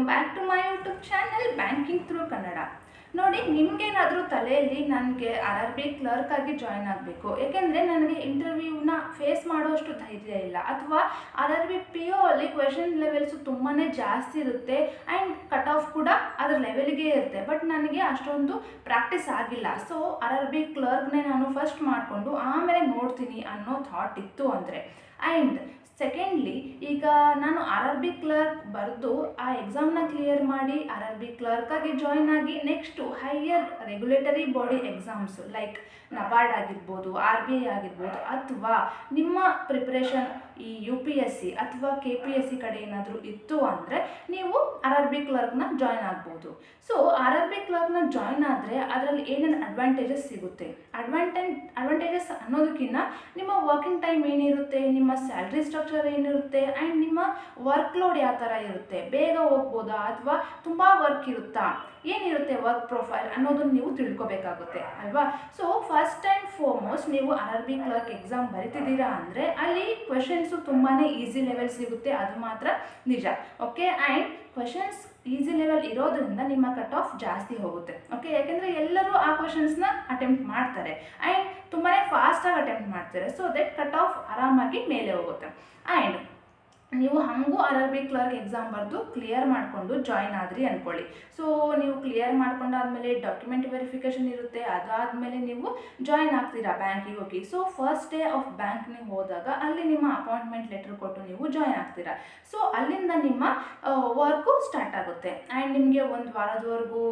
Back to my YouTube channel banking through Kannada. ನೋಡಿ, ನಿಮಗೇನಾದರೂ ತಲೆಯಲ್ಲಿ ನನಗೆ RRB ಕ್ಲರ್ಕ್ ಆಗಿ ಜಾಯ್ನ್ ಆಗಬೇಕು, ಏಕೆಂದರೆ ನನಗೆ ಇಂಟರ್ವ್ಯೂನ ಫೇಸ್ ಮಾಡೋಷ್ಟು ಧೈರ್ಯ ಇಲ್ಲ, ಅಥವಾ RRB PO ಅಲ್ಲಿ ಕ್ವೆಶನ್ ಲೆವೆಲ್ಸು ತುಂಬಾ ಜಾಸ್ತಿ ಇರುತ್ತೆ ಆ್ಯಂಡ್ ಕಟ್ ಆಫ್ ಕೂಡ ಅದರ ಲೆವೆಲ್ಗೆ ಇರುತ್ತೆ, ಬಟ್ ನನಗೆ ಅಷ್ಟೊಂದು ಪ್ರಾಕ್ಟೀಸ್ ಆಗಿಲ್ಲ. ಸೊ RRB ಕ್ಲರ್ಕ್ನೇ ನಾನು ಫಸ್ಟ್ ಮಾಡಿಕೊಂಡು ಆಮೇಲೆ ನೋಡ್ತೀನಿ ಅನ್ನೋ ಥಾಟ್ ಇತ್ತು ಅಂದರೆ. ಆ್ಯಂಡ್ ಸೆಕೆಂಡ್ಲಿ, ಈಗ ನಾನು RRB ಕ್ಲರ್ಕ್ ಬರೆದು ಆ ಎಕ್ಸಾಮ್ನ ಕ್ಲಿಯರ್ ಮಾಡಿ RRB ಕ್ಲರ್ಕಾಗಿ ಜಾಯ್ನ್ ಆಗಿ next higher regulatory body exams like NABARD ಆಗಿರ್ಬೋದು, RBI ಆಗಿರ್ಬೋದು, ಅಥವಾ ನಿಮ್ಮ ಪ್ರಿಪ್ರೇಷನ್ ಈ UPSC ಅಥವಾ KPSC ಕಡೆ ಏನಾದರೂ ಇತ್ತು ಅಂದರೆ ನೀವು RRB ಕ್ಲರ್ಕ್ನ ಜಾಯ್ನ್ ಆಗ್ಬೋದು. ಸೊ RRB ಕ್ಲರ್ಕ್ನ ಜಾಯ್ನ್ ಆದರೆ ಅದರಲ್ಲಿ ಏನೇನು ಅಡ್ವಾಂಟೇಜಸ್ ಸಿಗುತ್ತೆ? ಅಡ್ವಾಂಟೇಜಸ್ ಅನ್ನೋದಕ್ಕಿಂತ ನಿಮ್ಮ ವರ್ಕಿಂಗ್ ಟೈಮ್ ಏನಿರುತ್ತೆ, ನಿಮ್ಮ ಸ್ಯಾಲ್ರಿ ಸ್ಟ್ರಕ್ಚರ್ ಏನಿರುತ್ತೆ, ಆ್ಯಂಡ್ ನಿಮ್ಮ ವರ್ಕ್ ಲೋಡ್ ಯಾವ ಥರ ಇರುತ್ತೆ, ಬೇಗ ಹೋಗ್ಬೋದಾ ಅಥವಾ ತುಂಬ ವರ್ಕ್ ಇರುತ್ತಾ, ಏನಿರುತ್ತೆ ವರ್ಕ್ ಪ್ರೊಫೈಲ್ ಅನ್ನೋದನ್ನು ನೀವು ತಿಳ್ಕೊಬೇಕಾಗುತ್ತೆ ಅಲ್ವಾ. ಸೊ ಫಸ್ಟ್ ಆ್ಯಂಡ್ ಫಾರ್ಮೋಸ್ಟ್ ನೀವು RRB ಕ್ಲರ್ಕ್ ಎಕ್ಸಾಮ್ ಬರಿತಿದ್ದೀರಾ ಅಂದರೆ ಅಲ್ಲಿ ಕ್ವೆಶನ್ಸು ತುಂಬಾ ಈಸಿ ಲೆವೆಲ್ ಸಿಗುತ್ತೆ, ಅದು ಮಾತ್ರ ನಿಜ. Okay, and questions easy level ಇರೋದ್ರಿಂದ ನಿಮ್ಮ ಕಟ್ ಆಫ್ ಜಾಸ್ತಿ ಹೋಗುತ್ತೆ. ಓಕೆ, ಯಾಕೆಂದರೆ ಎಲ್ಲರೂ ಆ ಕ್ವೆಶನ್ಸ್ನ ಅಟೆಂಪ್ಟ್ ಮಾಡ್ತಾರೆ ಆ್ಯಂಡ್ ತುಂಬಾ ಫಾಸ್ಟಾಗಿ ಅಟೆಂಪ್ಟ್ ಮಾಡ್ತಾರೆ. ಸೊ ದಟ್ ಕಟ್ ಆಫ್ ಆರಾಮಾಗಿ ಮೇಲೆ ಹೋಗುತ್ತೆ. ಆ್ಯಂಡ್ ನೀವು ಹಾಗೂ RRB ಕ್ಲರ್ಕ್ ಎಕ್ಸಾಮ್ ಬರೆದು ಕ್ಲಿಯರ್ ಮಾಡಿಕೊಂಡು ಜಾಯ್ನ್ ಆದ್ರಿ ಅಂದ್ಕೊಳ್ಳಿ. ಸೊ ನೀವು ಕ್ಲಿಯರ್ ಮಾಡ್ಕೊಂಡಾದ್ಮೇಲೆ ಡಾಕ್ಯುಮೆಂಟ್ ವೆರಿಫಿಕೇಷನ್ ಇರುತ್ತೆ, ಅದಾದಮೇಲೆ ನೀವು ಜಾಯ್ನ್ ಆಗ್ತೀರಾ ಬ್ಯಾಂಕಿಗೆ ಹೋಗಿ. ಸೊ ಫಸ್ಟ್ ಡೇ ಆಫ್ ಬ್ಯಾಂಕ್ನಿಗೆ ಹೋದಾಗ ಅಲ್ಲಿ ನಿಮ್ಮ ಅಪಾಯಿಂಟ್ಮೆಂಟ್ ಲೆಟರ್ ಕೊಟ್ಟು ನೀವು ಜಾಯ್ನ್ ಆಗ್ತೀರಾ. ಸೊ ಅಲ್ಲಿಂದ ನಿಮ್ಮ ವರ್ಕು ಸ್ಟಾರ್ಟ್ ಆಗುತ್ತೆ ಆ್ಯಂಡ್ ನಿಮಗೆ ಒಂದು ವಾರದವರೆಗೂ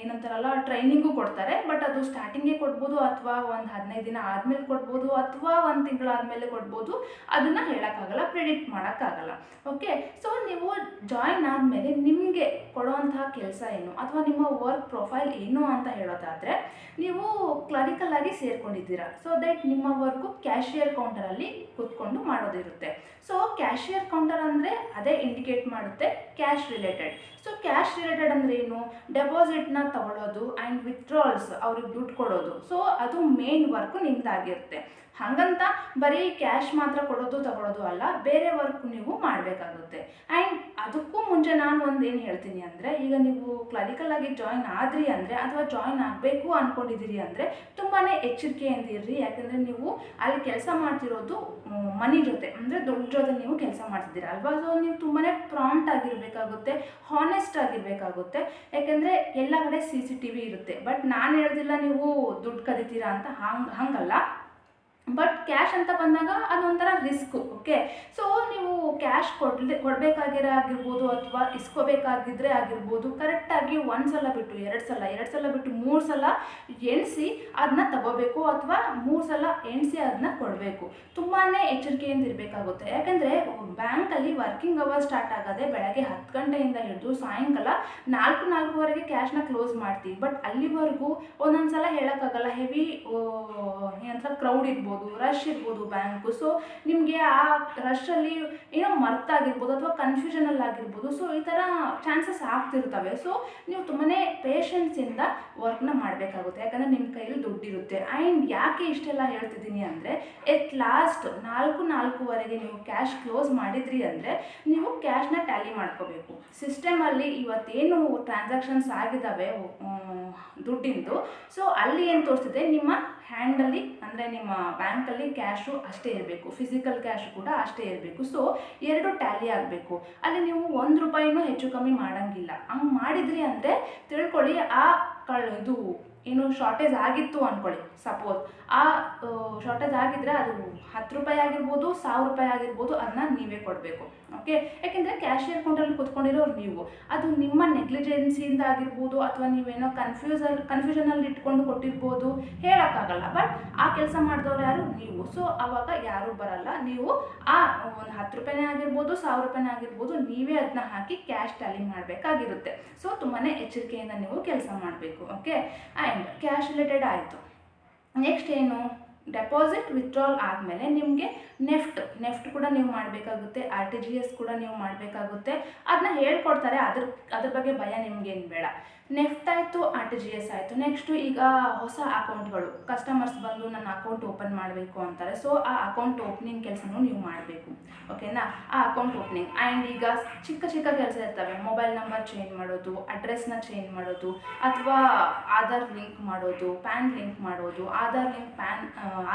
ಏನಂತಾರಲ್ಲ ಟ್ರೈನಿಂಗು ಕೊಡ್ತಾರೆ, ಬಟ್ ಅದು ಸ್ಟಾರ್ಟಿಂಗೇ ಕೊಡ್ಬೋದು ಅಥವಾ ಒಂದು 15 ದಿನ ಆದಮೇಲೆ ಕೊಡ್ಬೋದು ಅಥವಾ 1 ತಿಂಗಳಾದಮೇಲೆ ಕೊಡ್ಬೋದು, ಅದನ್ನು ಹೇಳೋಕ್ಕಾಗಲ್ಲ, ಪ್ರಿಡಿಕ್ಟ್ ಮಾಡೋಕ್ಕಾಗಲ್ಲ. ಓಕೆ, ಸೊ ನೀವು ಜಾಯ್ನ್ ಆದಮೇಲೆ ನಿಮಗೆ ಕೊಡುವಂತಹ ಕೆಲಸ ಏನು ಅಥವಾ ನಿಮ್ಮ ವರ್ಕ್ ಪ್ರೊಫೈಲ್ ಏನು ಅಂತ ಹೇಳೋದಾದರೆ, ನೀವು ಕ್ಲರಿಕಲ್ ಆಗಿ ಸೇರ್ಕೊಂಡಿದ್ದೀರಾ. ಸೊ ದಟ್ ನಿಮ್ಮ ವರ್ಕು ಕ್ಯಾಶಿಯರ್ ಕೌಂಟರಲ್ಲಿ ಕೂತ್ಕೊಂಡು ಮಾಡೋದಿರುತ್ತೆ. ಸೊ ಕ್ಯಾಶಿಯರ್ ಕೌಂಟರ್ ಅಂದರೆ ಅದೇ ಇಂಡಿಕೇಟ್ ಮಾಡುತ್ತೆ cash related. So cash related ಅಂದರೆ ಏನು? ಡೆಪಾಸಿಟ್ನ ತಗೊಳ್ಳೋದು ಆ್ಯಂಡ್ ವಿತ್ಡ್ರಾಲ್ಸ್ ಅವ್ರಿಗೆ ದುಡ್ಡು ಕೊಡೋದು. ಸೊ ಅದು ಮೇನ್ ವರ್ಕು ನಿಮ್ಮದಾಗಿರುತ್ತೆ. ಹಾಗಂತ ಬರೀ ಕ್ಯಾಶ್ ಮಾತ್ರ ಕೊಡೋದು ತಗೊಳ್ಳೋದು ಅಲ್ಲ, ಬೇರೆ ವರ್ಕ್ ನೀವು ಮಾಡಬೇಕಾಗುತ್ತೆ. ಆ್ಯಂಡ್ ಅದಕ್ಕೂ ಮುಂಚೆ ನಾನು ಏನು ಹೇಳ್ತೀನಿ ಅಂದರೆ, ಈಗ ನೀವು ಕ್ಲರಿಕಲ್ ಆಗಿ ಜಾಯ್ನ್ ಆದ್ರಿ ಅಂದರೆ ಅಥವಾ ಜಾಯ್ನ್ ಆಗಬೇಕು ಅಂದ್ಕೊಂಡಿದ್ದೀರಿ ಅಂದರೆ ತುಂಬಾ ಎಚ್ಚರಿಕೆಯಿಂದ ಇರ್ರಿ. ಯಾಕಂದರೆ ನೀವು ಅಲ್ಲಿ ಕೆಲಸ ಮಾಡ್ತಿರೋದು ಮನಿ ಜೊತೆ, ಅಂದರೆ ದುಡ್ಡು ಜೊತೆ ನೀವು ಕೆಲಸ ಮಾಡ್ತಿದ್ದೀರಾ ಅಲ್ವಾ. ಸೊ ನೀವು ತುಂಬಾ ಪ್ರಾಂಪ್ಟ್ ಆಗಿರಬೇಕಾಗುತ್ತೆ, ಹಾನೆಸ್ಟ್ ಆಗಿರಬೇಕಾಗುತ್ತೆ. ಯಾಕೆಂದರೆ ಎಲ್ಲ ಕಡೆ CCTV ಇರುತ್ತೆ. ಬಟ್ ನಾನು ಹೇಳ್ದಿಲ್ಲ ನೀವು ದುಡ್ಡು ಕದಿತೀರಾ ಅಂತ, ಹಂಗಲ್ಲ. ಬಟ್ ಕ್ಯಾಶ್ ಅಂತ ಬಂದಾಗ ಅದೊಂಥರ ರಿಸ್ಕು. ಓಕೆ, ಸೊ ನೀವು ಕ್ಯಾಶ್ ಕೊಡಬೇಕಾಗಿರ್ಬೋದು ಅಥವಾ ಇಸ್ಕೋಬೇಕಾಗಿದ್ದರೆ ಆಗಿರ್ಬೋದು, ಕರೆಕ್ಟಾಗಿ 1 ಸಲ ಬಿಟ್ಟು 2 ಸಲ, 2 ಸಲ ಬಿಟ್ಟು 3 ಸಲ ಎಣಿಸಿ ಅದನ್ನ ತಗೋಬೇಕು ಅಥವಾ 3 ಸಲ ಎಣಿಸಿ ಅದನ್ನ ಕೊಡಬೇಕು. ತುಂಬಾ ಎಚ್ಚರಿಕೆಯಿಂದ ಇರಬೇಕಾಗುತ್ತೆ. ಯಾಕೆಂದರೆ ಬ್ಯಾಂಕಲ್ಲಿ ವರ್ಕಿಂಗ್ ಅವರ್ ಸ್ಟಾರ್ಟ್ ಆಗೋದೆ ಬೆಳಗ್ಗೆ 10 ಗಂಟೆಯಿಂದ ಹಿಡಿದು ಸಾಯಂಕಾಲ 4-4:15ವರೆಗೆ ಕ್ಯಾಶ್ನ ಕ್ಲೋಸ್ ಮಾಡ್ತೀವಿ. ಬಟ್ ಅಲ್ಲಿವರೆಗೂ ಒಂದೊಂದು ಸಲ ಹೇಳೋಕ್ಕಾಗಲ್ಲ, ಹೆವಿ ಏನಂತ ಕ್ರೌಡ್ ಇರ್ಬೋದು, ರಶ್ ಇರ್ಬೋದು ಬ್ಯಾಂಕು. ಸೊ ನಿಮಗೆ ಆ ರಶಲ್ಲಿ ಏನೋ ಮರ್ತಾಗಿರ್ಬೋದು ಅಥವಾ ಕನ್ಫ್ಯೂಷನಲ್ಲಿ ಆಗಿರ್ಬೋದು. ಸೊ ಈ ಥರ ಚಾನ್ಸಸ್ ಆಗ್ತಿರ್ತವೆ. ಸೊ ನೀವು ತುಂಬಾ ಪೇಷನ್ಸಿಂದ ವರ್ಕ್ನ ಮಾಡಬೇಕಾಗುತ್ತೆ, ಯಾಕಂದರೆ ನಿಮ್ಮ ಕೈಯಲ್ಲಿ ದುಡ್ಡಿರುತ್ತೆ. ಆ್ಯಂಡ್ ಯಾಕೆ ಇಷ್ಟೆಲ್ಲ ಹೇಳ್ತಿದ್ದೀನಿ ಅಂದರೆ, ಎಟ್ ಲಾಸ್ಟ್ 4-4:15ವರೆಗೆ ನೀವು ಕ್ಯಾಶ್ ಕ್ಲೋಸ್ ಮಾಡಿದ್ರಿ ಅಂದರೆ ನೀವು ಕ್ಯಾಶ್ನ ಟ್ಯಾಲಿ ಮಾಡ್ಕೋಬೇಕು. ಸಿಸ್ಟಮಲ್ಲಿ ಇವತ್ತೇನು ಟ್ರಾನ್ಸಾಕ್ಷನ್ಸ್ ಆಗಿದ್ದಾವೆ ದುಡ್ಡಿಂದು, ಸೊ ಅಲ್ಲಿ ಏನು ತೋರಿಸ್ತಿದೆ, ನಿಮ್ಮ ಹ್ಯಾಂಡಲ್ಲಿ ಅಂದರೆ ನಿಮ್ಮ ಬ್ಯಾಂಕಲ್ಲಿ ಕ್ಯಾಶು ಅಷ್ಟೇ ಇರಬೇಕು, ಫಿಸಿಕಲ್ ಕ್ಯಾಶು ಕೂಡ ಅಷ್ಟೇ ಇರಬೇಕು. ಸೊ 2 ಟ್ಯಾಲಿ ಆಗಬೇಕು. ಅಲ್ಲಿ ನೀವು 1 ರೂಪಾಯಿನೂ ಹೆಚ್ಚು ಕಮ್ಮಿ ಮಾಡೋಂಗಿಲ್ಲ. ಹಂಗೆ ಮಾಡಿದ್ರಿ ಅಂದರೆ ತಿಳ್ಕೊಳ್ಳಿ, ಇದು ಏನು ಶಾರ್ಟೇಜ್ ಆಗಿತ್ತು ಅಂದ್ಕೊಳ್ಳಿ. ಸಪೋಸ್ ಆ ಶಾರ್ಟೇಜ್ ಆಗಿದ್ದರೆ ಅದು 10 ರೂಪಾಯಿ ಆಗಿರ್ಬೋದು, 1000 ರೂಪಾಯಿ ಆಗಿರ್ಬೋದು, ಅದನ್ನ ನೀವೇ ಕೊಡಬೇಕು. ಓಕೆ, ಯಾಕೆಂದರೆ ಕ್ಯಾಶಿಯರ್ ಕೌಂಟರಲ್ಲಿ ಕೂತ್ಕೊಂಡಿರೋರು ನೀವು, ಅದು ನಿಮ್ಮ ನೆಗ್ಲಿಜೆನ್ಸಿಯಿಂದ ಆಗಿರ್ಬೋದು ಅಥವಾ ನೀವೇನೋ ಕನ್ಫ್ಯೂಷನಲ್ಲಿ ಇಟ್ಕೊಂಡು ಕೊಟ್ಟಿರ್ಬೋದು, ಹೇಳೋಕ್ಕಾಗಲ್ಲ. ಬಟ್ ಆ ಕೆಲಸ ಮಾಡಿದವ್ರು ಯಾರು? ನೀವು. ಸೊ ಆವಾಗ ಯಾರೂ ಬರಲ್ಲ. ನೀವು ಆ ಒಂದು 10 ರೂಪಾಯಿನೇ ಆಗಿರ್ಬೋದು, 1000 ರೂಪಾಯಿನೇ ಆಗಿರ್ಬೋದು, ನೀವೇ ಅದನ್ನ ಹಾಕಿ ಕ್ಯಾಶ್ ಟ್ಯಾಲಿ ಮಾಡಬೇಕಾಗಿರುತ್ತೆ. ಸೊ ತುಂಬಾ ಎಚ್ಚರಿಕೆಯಿಂದ ನೀವು ಕೆಲಸ ಮಾಡಬೇಕು. ಓಕೆ, ಆ್ಯಂಡ್ ಕ್ಯಾಶ್ ರಿಲೇಟೆಡ್ ಆಯಿತು. ನೆಕ್ಸ್ಟ್ ಏನು? ಡೆಪಾಸಿಟ್ ವಿತ್ಡ್ರಾಲ್ ಆದಮೇಲೆ ನಿಮಗೆ ನೆಫ್ಟ್ ಕೂಡ ನೀವು ಮಾಡಬೇಕಾಗುತ್ತೆ, RTGS ಕೂಡ ನೀವು ಮಾಡಬೇಕಾಗುತ್ತೆ. ಅದನ್ನ ಹೇಳ್ಕೊಡ್ತಾರೆ, ಅದ್ರ ಬಗ್ಗೆ ಭಯ ನಿಮಗೇನು ಬೇಡ. ನೆಫ್ಟ್ ಆಯಿತು, RTGS ಆಯಿತು. ನೆಕ್ಸ್ಟು ಈಗ ಹೊಸ ಅಕೌಂಟ್ಗಳು, ಕಸ್ಟಮರ್ಸ್ ಬಂದು ನನ್ನ ಅಕೌಂಟ್ ಓಪನ್ ಮಾಡಬೇಕು ಅಂತಾರೆ. ಸೊ ಆ ಅಕೌಂಟ್ ಓಪನಿಂಗ್ ಕೆಲಸನೂ ನೀವು ಮಾಡಬೇಕು, ಓಕೆನಾ. ಆ ಅಕೌಂಟ್ ಓಪನಿಂಗ್ ಆ್ಯಂಡ್ ಈಗ ಚಿಕ್ಕ ಕೆಲಸ ಇರ್ತವೆ. ಮೊಬೈಲ್ ನಂಬರ್ ಚೇಂಜ್ ಮಾಡೋದು, ಅಡ್ರೆಸ್ನ ಚೇಂಜ್ ಮಾಡೋದು, ಅಥವಾ ಆಧಾರ್ ಲಿಂಕ್ ಮಾಡೋದು, ಪ್ಯಾನ್ ಲಿಂಕ್ ಮಾಡೋದು,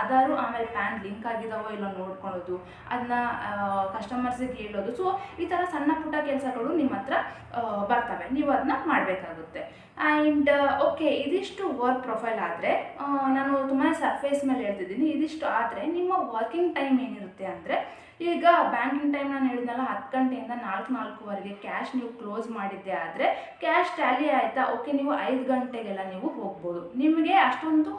ಆಧಾರು ಆಮೇಲೆ ಪ್ಯಾನ್ ಲಿಂಕ್ ಆಗಿದಾವೋ ಇಲ್ಲೋ ನೋಡ್ಕೊಳ್ಳೋದು, ಅದನ್ನ ಕಸ್ಟಮರ್ಸಿಗೆ ಹೇಳೋದು. ಸೊ ಈ ಥರ ಸಣ್ಣ ಪುಟ್ಟ ಕೆಲಸಗಳು ನಿಮ್ಮ ಹತ್ರ ಬರ್ತವೆ, ನೀವು ಅದನ್ನ ಮಾಡಬೇಕಾಗುತ್ತೆ. ಆ್ಯಂಡ್ ಓಕೆ, ಇದಿಷ್ಟು ವರ್ಕ್ ಪ್ರೊಫೈಲ್ ಆದರೆ, ನಾನು ತುಂಬಾ ಸರ್ಫೇಸ್ ಮೇಲೆ ಹೇಳ್ತಿದ್ದೀನಿ. ಇದಿಷ್ಟು ಆದರೆ ನಿಮ್ಮ ವರ್ಕಿಂಗ್ ಟೈಮ್ ಏನಿರುತ್ತೆ ಅಂದರೆ, ಈಗ ಬ್ಯಾಂಕಿಂಗ್ ಟೈಮ್ ನಾನು ಹೇಳಿದ್ನಲ್ಲ 10 ಗಂಟೆಯಿಂದ 4:00ವರೆಗೆ ಕ್ಯಾಶ್ ನೀವು ಕ್ಲೋಸ್ ಮಾಡಿದ್ದೆ ಆದರೆ ಕ್ಯಾಶ್ ಟ್ಯಾಲಿ ಆಯಿತಾ, ಓಕೆ, ನೀವು 5 ಗಂಟೆಗೆಲ್ಲ ನೀವು ಹೋಗ್ಬೋದು. ನಿಮಗೆ ಅಷ್ಟೊಂದು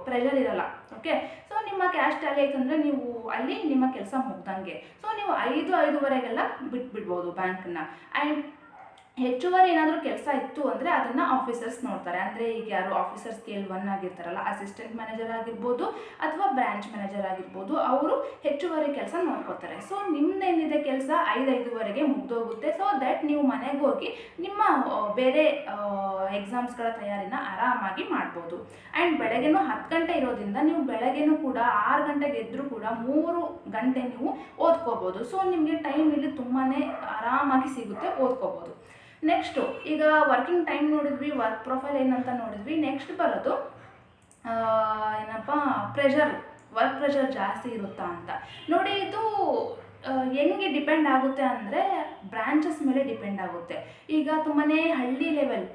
ಪ್ರೆಷರ್ ಇರಲ್ಲ, ಓಕೆ. ಸೊ ನಿಮ್ಮ ಕ್ಯಾಶ್ ಟ್ಯಾಲಿ ಆಯ್ತು ಅಂದರೆ ನೀವು ಅಲ್ಲಿ ನಿಮ್ಮ ಕೆಲಸ ಮುಗ್ದಂಗೆ. ಸೊ ನೀವು 5:05ವರೆಗೆಲ್ಲ ಬಿಟ್ಬಿಡ್ಬೋದು ಬ್ಯಾಂಕನ್ನ. ಆ್ಯಂಡ್ ಹೆಚ್ಚುವರಿ ಏನಾದರೂ ಕೆಲಸ ಇತ್ತು ಅಂದರೆ ಅದನ್ನು ಆಫೀಸರ್ಸ್ ನೋಡ್ತಾರೆ. ಅಂದರೆ ಈಗ ಯಾರು ಆಫೀಸರ್ ಸ್ಕೇಲ್ 1 ಆಗಿರ್ತಾರಲ್ಲ, ಅಸಿಸ್ಟೆಂಟ್ ಮ್ಯಾನೇಜರ್ ಆಗಿರ್ಬೋದು ಅಥವಾ ಬ್ರಾಂಚ್ ಮ್ಯಾನೇಜರ್ ಆಗಿರ್ಬೋದು, ಅವರು ಹೆಚ್ಚುವರಿ ಕೆಲಸ ನೋಡ್ಕೋತಾರೆ. ಸೊ ನಿಮ್ಮದೇನಿದೆ ಕೆಲಸ 5:05ವರೆಗೆ ಮುಗ್ದೋಗುತ್ತೆ. ಸೊ ದ್ಯಾಟ್ ನೀವು ಮನೆಗೆ ಹೋಗಿ ನಿಮ್ಮ ಬೇರೆ ಎಕ್ಸಾಮ್ಸ್ಗಳ ತಯಾರಿನ ಆರಾಮಾಗಿ ಮಾಡ್ಬೋದು. ಆ್ಯಂಡ್ ಬೆಳಗ್ಗೆನೂ 10 ಗಂಟೆ ಇರೋದ್ರಿಂದ ನೀವು ಬೆಳಗ್ಗೆನೂ ಕೂಡ 6 ಗಂಟೆಗೆ ಎದ್ದರೂ ಕೂಡ 3 ಗಂಟೆ ನೀವು ಓದ್ಕೋಬೋದು. ಸೊ ನಿಮಗೆ ಟೈಮ್ ಇಲ್ಲಿ ತುಂಬಾ ಆರಾಮಾಗಿ ಸಿಗುತ್ತೆ, ಓದ್ಕೋಬೋದು. ನೆಕ್ಸ್ಟು ಈಗ ವರ್ಕಿಂಗ್ ಟೈಮ್ ನೋಡಿದ್ವಿ, ವರ್ಕ್ ಪ್ರೊಫೈಲ್ ಏನಂತ ನೋಡಿದ್ವಿ. ನೆಕ್ಸ್ಟ್ ಬರೋದು ಏನಪ್ಪ, ವರ್ಕ್ ಪ್ರೆಷರ್ ಜಾಸ್ತಿ ಇರುತ್ತಾ ಅಂತ ನೋಡಿ. ಇದು ಹೆಂಗೆ ಡಿಪೆಂಡ್ ಆಗುತ್ತೆ ಅಂದರೆ ಬ್ರಾಂಚಸ್ ಮೇಲೆ ಡಿಪೆಂಡ್ ಆಗುತ್ತೆ. ಈಗ ತುಂಬಾ ಹಳ್ಳಿ ಲೆವೆಲ್,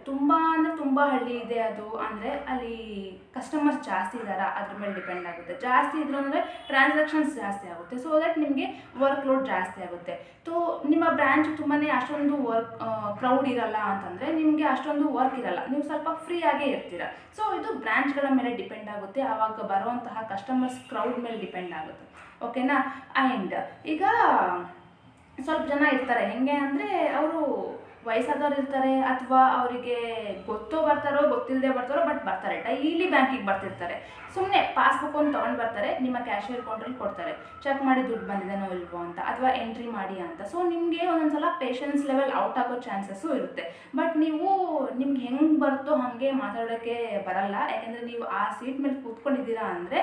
ತುಂಬ ಹಳ್ಳಿ ಇದೆ ಅದು ಅಂದರೆ ಅಲ್ಲಿ ಕಸ್ಟಮರ್ಸ್ ಜಾಸ್ತಿ ಇದ್ದಾರಾ ಅದ್ರ ಮೇಲೆ ಡಿಪೆಂಡ್ ಆಗುತ್ತೆ. ಜಾಸ್ತಿ ಇದ್ರು ಅಂದರೆ ಟ್ರಾನ್ಸಾಕ್ಷನ್ಸ್ ಜಾಸ್ತಿ ಆಗುತ್ತೆ. ಸೊ ದಟ್ ನಿಮಗೆ ವರ್ಕ್ ಲೋಡ್ ಜಾಸ್ತಿ ಆಗುತ್ತೆ. ನಿಮ್ಮ ಬ್ರಾಂಚ್ ತುಂಬಾ ಅಷ್ಟೊಂದು ಕ್ರೌಡ್ ಇರಲ್ಲ ಅಂತಂದರೆ ನಿಮಗೆ ಅಷ್ಟೊಂದು ವರ್ಕ್ ಇರಲ್ಲ, ನೀವು ಸ್ವಲ್ಪ ಫ್ರೀ ಆಗೇ ಇರ್ತೀರ. ಸೊ ಇದು ಬ್ರಾಂಚ್ಗಳ ಮೇಲೆ ಡಿಪೆಂಡ್ ಆಗುತ್ತೆ, ಆವಾಗ ಬರುವಂತಹ ಕಸ್ಟಮರ್ಸ್ ಕ್ರೌಡ್ ಮೇಲೆ ಡಿಪೆಂಡ್ ಆಗುತ್ತೆ, ಓಕೆನಾ. ಆ್ಯಂಡ್ ಈಗ ಸ್ವಲ್ಪ ಜನ ಇರ್ತಾರೆ, ಹೆಂಗೆ ಅಂದರೆ ಅವರು ವಯಸ್ಸಾದವ್ರು ಇರ್ತಾರೆ, ಅಥವಾ ಅವರಿಗೆ ಬರ್ತಾರೋ ಗೊತ್ತಿಲ್ಲದೆ ಬರ್ತಾರೋ, ಬಟ್ ಬರ್ತಾರೆ, ಡೈಲಿ ಬ್ಯಾಂಕಿಗೆ ಬರ್ತಿರ್ತಾರೆ. ಸುಮ್ಮನೆ ಪಾಸ್ಬುಕ್ ಒಂದು ತೊಗೊಂಡು ಬರ್ತಾರೆ, ನಿಮ್ಮ ಕ್ಯಾಶಿಯರ್ ಅಕೌಂಟಲ್ಲಿ ಕೊಡ್ತಾರೆ, ಚೆಕ್ ಮಾಡಿ ದುಡ್ಡು ಬಂದಿದೆನೋ ಇಲ್ವೋ ಅಂತ, ಅಥವಾ ಎಂಟ್ರಿ ಮಾಡಿ ಅಂತ. ಸೊ ನಿಮಗೆ ಒಂದೊಂದ್ಸಲ ಪೇಷನ್ಸ್ ಲೆವೆಲ್ ಔಟ್ ಆಗೋ ಚಾನ್ಸಸ್ಸು ಇರುತ್ತೆ. ಬಟ್ ನಿಮ್ಗೆ ಹೆಂಗೆ ಬರುತ್ತೋ ಹಾಗೆ ಮಾತಾಡೋಕ್ಕೆ ಬರಲ್ಲ, ಯಾಕೆಂದರೆ ನೀವು ಆ ಸೀಟ್ ಮೇಲೆ ಕೂತ್ಕೊಂಡಿದ್ದೀರಾ ಅಂದರೆ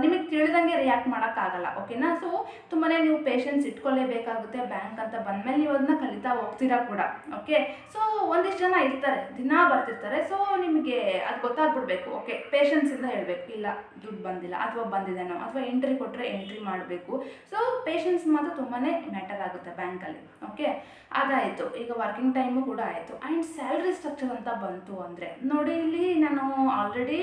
ನಿಮಗೆ ತಿಳಿದಂಗೆ ರಿಯಾಕ್ಟ್ ಮಾಡೋಕ್ಕಾಗಲ್ಲ, ಓಕೆನಾ. ಸೊ ತುಂಬಾ ನೀವು ಪೇಷನ್ಸ್ ಇಟ್ಕೊಳ್ಳೇಬೇಕಾಗುತ್ತೆ. ಬ್ಯಾಂಕ್ ಅಂತ ಬಂದಮೇಲೆ ನೀವು ಅದನ್ನ ಕಲಿತಾ ಹೋಗ್ತೀರಾ ಕೂಡ, ಓಕೆ. ಸೊ ಒಂದಿಷ್ಟು ಜನ ಇರ್ತಾರೆ, ದಿನ ಬರ್ತಿರ್ತಾರೆ. ಸೊ ನಿಮಗೆ ಅದು ಗೊತ್ತಾಗ್ಬಿಡ್ಬೇಕು, ಓಕೆ, ಪೇಷನ್ಸಿಂದ ಹೇಳಬೇಕು, ಇಲ್ಲ ದುಡ್ಡು ಬಂದಿಲ್ಲ ಅಥವಾ ಬಂದಿದೆನೋ, ಅಥವಾ ಎಂಟ್ರಿ ಕೊಟ್ಟರೆ ಎಂಟ್ರಿ ಮಾಡಬೇಕು. ಸೊ ಪೇಷನ್ಸ್ ಮಾತ್ರ ತುಂಬಾ ಮ್ಯಾಟರ್ ಆಗುತ್ತೆ ಬ್ಯಾಂಕಲ್ಲಿ, ಓಕೆ. ಅದಾಯಿತು, ಈಗ ವರ್ಕಿಂಗ್ ಟೈಮು ಕೂಡ ಆಯಿತು. ಆ್ಯಂಡ್ ಸ್ಯಾಲ್ರಿ ಸ್ಟ್ರಕ್ಚರ್ ಅಂತ ಬಂತು ಅಂದರೆ ನೋಡಿ, ಇಲ್ಲಿ ನಾನು ಆಲ್ರೆಡಿ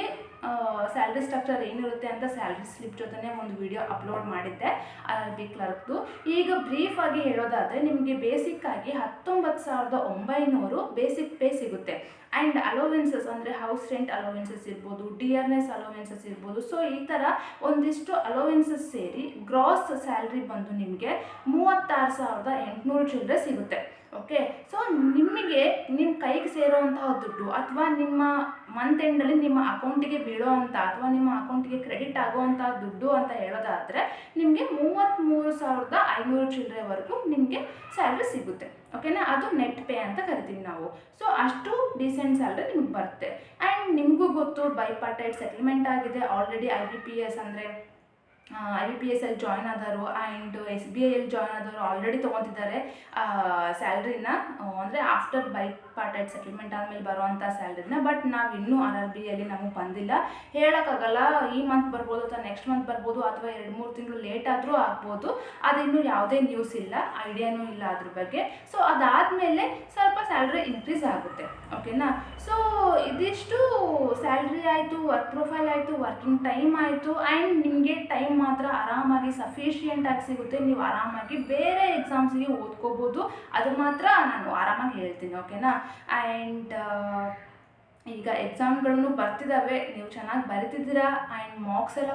ಸ್ಯಾಲ್ರಿ ಸ್ಟ್ರಕ್ಚರ್ ಏನಿರುತ್ತೆ ಅಂತ ಸ್ಯಾಲ್ರಿ ಸ್ಲಿಪ್ ಜೊತೆ ಒಂದು ವಿಡಿಯೋ ಅಪ್ಲೋಡ್ ಮಾಡಿದ್ದೆ, RRB ಕ್ಲರ್ಕ್ದು. ಈಗ ಬ್ರೀಫಾಗಿ ಹೇಳೋದಾದರೆ ನಿಮಗೆ ಬೇಸಿಕ್ಕಾಗಿ 19,900 ಬೇಸಿಕ್ ಪೇ ಸಿಗುತ್ತೆ. ಆ್ಯಂಡ್ ಅಲೋವೆನ್ಸಸ್ ಅಂದರೆ ಹೌಸ್ ರೆಂಟ್ ಅಲೋವೆನ್ಸಸ್ ಇರ್ಬೋದು, ಡಿಯರ್ನೆಸ್ ಅಲೋವೆನ್ಸಸ್ ಇರ್ಬೋದು. ಸೊ ಈ ಥರ ಒಂದಿಷ್ಟು ಅಲೋವೆನ್ಸಸ್ ಸೇರಿ ಗ್ರಾಸ್ ಸ್ಯಾಲ್ರಿ ಬಂದು ನಿಮಗೆ 36,800 ಚಿಲ್ಲರೆ ಸಿಗುತ್ತೆ, ಓಕೆ. ಸೊ ನಿಮಗೆ ನಿಮ್ಮ ಕೈಗೆ ಸೇರೋವಂತಹ ದುಡ್ಡು, ಅಥವಾ ನಿಮ್ಮ ಮಂತ್ ಎಂಡಲ್ಲಿ ನಿಮ್ಮ ಅಕೌಂಟಿಗೆ ಬೀಳೋವಂಥ, ಅಥವಾ ನಿಮ್ಮ ಅಕೌಂಟಿಗೆ ಕ್ರೆಡಿಟ್ ಆಗುವಂಥ ದುಡ್ಡು ಅಂತ ಹೇಳೋದಾದರೆ ನಿಮಗೆ 33,500 ಚಿಲ್ಲರೆವರೆಗೂ ನಿಮಗೆ ಸ್ಯಾಲ್ರಿ ಸಿಗುತ್ತೆ, ಓಕೆನಾ. ಅದು ನೆಟ್ ಪೇ ಅಂತ ಕರಿತೀವಿ ನಾವು. ಸೊ ಅಷ್ಟು ಡೀಸೆಂಟ್ ಸ್ಯಾಲ್ರಿ ನಿಮ್ಗೆ ಬರುತ್ತೆ. ಆ್ಯಂಡ್ ನಿಮಗೂ ಗೊತ್ತು, ಬೈಪಾರ್ಟೈಟ್ ಸೆಟಲ್ಮೆಂಟ್ ಆಗಿದೆ ಆಲ್ರೆಡಿ. IBPS ಅಂದರೆ IBPS ಅಲ್ಲಿ ಜಾಯ್ನ್ ಆದವರು ಆ್ಯಂಡ್ SBIಯಲ್ಲಿ ಜಾಯ್ನ್ ಆದವರು ಆಲ್ರೆಡಿ ತೊಗೊತಿದ್ದಾರೆ ಸ್ಯಾಲ್ರಿನ, ಅಂದರೆ ಆಫ್ಟರ್ ಬೈಪಾರ್ಟೈಟ್ ಸೆಟಲ್ಮೆಂಟ್ ಆದಮೇಲೆ ಬರುವಂಥ ಸ್ಯಾಲ್ರಿನ. ಬಟ್ ನಾವು ಇನ್ನೂ RRBಯಲ್ಲಿ ನಮಗೆ ಬಂದಿಲ್ಲ, ಹೇಳೋಕ್ಕಾಗಲ್ಲ. ಈ ಮಂತ್ ಬರ್ಬೋದು ಅಥವಾ ನೆಕ್ಸ್ಟ್ ಮಂತ್ ಬರ್ಬೋದು, ಅಥವಾ 2-3 ತಿಂಗಳು ಲೇಟ್ ಆದರೂ ಆಗ್ಬೋದು. ಅದಿನ್ನೂ ಯಾವುದೇ ನ್ಯೂಸ್ ಇಲ್ಲ, ಐಡಿಯಾನೂ ಇಲ್ಲ ಅದ್ರ ಬಗ್ಗೆ. ಸೊ ಅದಾದಮೇಲೆ ಸ್ವಲ್ಪ ಸ್ಯಾಲ್ರಿ ಇನ್ಕ್ರೀಸ್ ಆಗುತ್ತೆ, ಓಕೆನಾ. ಸೊ ಇದಿಷ್ಟು ಸ್ಯಾಲ್ರಿ ಆಯಿತು, ವರ್ಕ್ ಪ್ರೊಫೈಲ್ ಆಯಿತು, ವರ್ಕಿಂಗ್ ಟೈಮ್ ಆಯಿತು. ಆ್ಯಂಡ್ ನಿಮಗೆ ಟೈಮ್ ಮಾತ್ರ ಆರಾಮಾಗಿ ಸಫಿಷಿಯೆಂಟಾಗಿ ಸಿಗುತ್ತೆ, ನೀವು ಆರಾಮಾಗಿ ಬೇರೆ ಎಕ್ಸಾಮ್ಸಿಗೆ ಓದ್ಕೋಬೋದು. ಅದು ಮಾತ್ರ ನಾನು ಆರಾಮಾಗಿ ಹೇಳ್ತೀನಿ, ಓಕೆನಾ. ಆ್ಯಂಡ್ ಈಗ ಎಕ್ಸಾಮ್ಗಳನ್ನು ಬರ್ತಿದ್ದಾವೆ, ನೀವು ಚೆನ್ನಾಗಿ ಬರಿತಿದ್ದೀರಾ ಆ್ಯಂಡ್ ಮಾರ್ಕ್ಸ್ ಎಲ್ಲ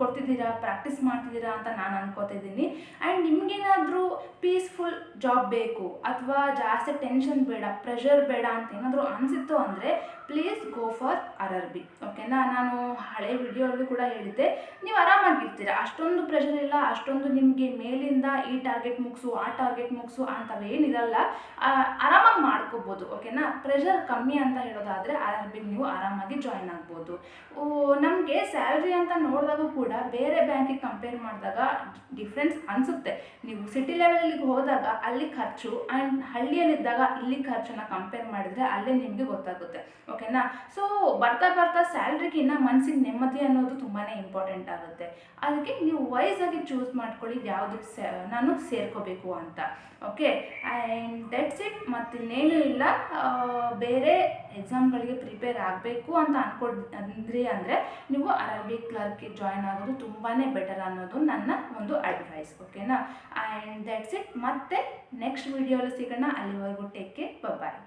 ಕೊಡ್ತಿದ್ದೀರಾ, ಪ್ರಾಕ್ಟೀಸ್ ಮಾಡ್ತಿದ್ದೀರಾ ಅಂತ ನಾನು ಅನ್ಕೋತಿದ್ದೀನಿ. ಆ್ಯಂಡ್ ನಿಮಗೇನಾದರೂ ಪೀಸ್ಫುಲ್ ಜಾಬ್ ಬೇಕು ಅಥವಾ ಜಾಸ್ತಿ ಟೆನ್ಷನ್ ಬೇಡ, ಪ್ರೆಷರ್ ಬೇಡ ಅಂತ ಏನಾದರೂ ಅನಿಸಿತ್ತು ಅಂದರೆ ಪ್ಲೀಸ್ ಗೋ ಫಾರ್ RRB. ಓಕೆನಾ? ನಾನು ಹಳೆ ವಿಡಿಯೋಲ್ಲೂ ಕೂಡ ಹೇಳಿದ್ದೆ, ನೀವು ಆರಾಮಾಗಿರ್ತೀರ, ಅಷ್ಟೊಂದು ಪ್ರೆಷರ್ ಇಲ್ಲ, ಅಷ್ಟೊಂದು ನಿಮಗೆ ಮೇಲಿಂದ ಈ ಟಾರ್ಗೆಟ್ ಮುಗಿಸು ಆ ಟಾರ್ಗೆಟ್ ಮುಗಿಸು ಅಂತವೇನಿರಲ್ಲ, ಆರಾಮಾಗಿ ಮಾಡ್ಕೋಬೋದು. ಓಕೆನಾ? ಪ್ರೆಷರ್ ಕಮ್ಮಿ ಅಂತ ಹೇಳೋದಾದರೆ RRB ನೀವು ಆರಾಮಾಗಿ ಜಾಯ್ನ್ ಆಗ್ಬೋದು. ನಮಗೆ ಸ್ಯಾಲ್ರಿ ಅಂತ ನೋಡಿದಾಗೂ ಕೂಡ ಬೇರೆ ಬ್ಯಾಂಕಿಗೆ ಕಂಪೇರ್ ಮಾಡಿದಾಗ ಡಿಫ್ರೆನ್ಸ್ ಅನಿಸುತ್ತೆ. ನೀವು ಸಿಟಿ ಲೆವೆಲಿಗೆ ಹೋದಾಗ ಅಲ್ಲಿ ಖರ್ಚು ಆ್ಯಂಡ್ ಹಳ್ಳಿಯಲ್ಲಿದ್ದಾಗ ಇಲ್ಲಿ ಖರ್ಚನ್ನು ಕಂಪೇರ್ ಮಾಡಿದರೆ ಅಲ್ಲೇ ನಿಮಗೆ ಗೊತ್ತಾಗುತ್ತೆ. ಓಕೆನಾ? ಸೊ ಬರ್ತಾ ಬರ್ತಾ ಸ್ಯಾಲ್ರಿಗಿನ್ನ ಮನಸ್ಸಿಗೆ ನೆಮ್ಮದಿ ಅನ್ನೋದು ತುಂಬಾ ಇಂಪಾರ್ಟೆಂಟ್ ಆಗುತ್ತೆ. ಅದಕ್ಕೆ ನೀವು ವೈಸಾಗಿ ಚೂಸ್ ಮಾಡ್ಕೊಳ್ಳಿ ಯಾವುದಕ್ಕೆ ನಾನು ಸೇರ್ಕೋಬೇಕು ಅಂತ. Okay, and that's it. ಮತ್ತಿನ್ನೇನೂ ಇಲ್ಲ. ಬೇರೆ ಎಕ್ಸಾಮ್ಗಳಿಗೆ ಪ್ರಿಪೇರ್ ಆಗಬೇಕು ಅಂತ ಅಂದ್ರಿ ಅಂದರೆ ನೀವು RRB ಕ್ಲರ್ಕ್ಗೆ ಜಾಯ್ನ್ ಆಗೋದು ತುಂಬಾ ಬೆಟರ್ ಅನ್ನೋದು ನನ್ನ ಒಂದು ಅಡ್ವೈಸ್. ಓಕೆನಾ? And that's it. ಮತ್ತೆ ನೆಕ್ಸ್ಟ್ ವಿಡಿಯೋಲಿ ಸಿಗೋಣ. ಅಲ್ಲಿವರೆಗೂ ಟೇಕ್ ಕೇರ್. ಬಾಯ್.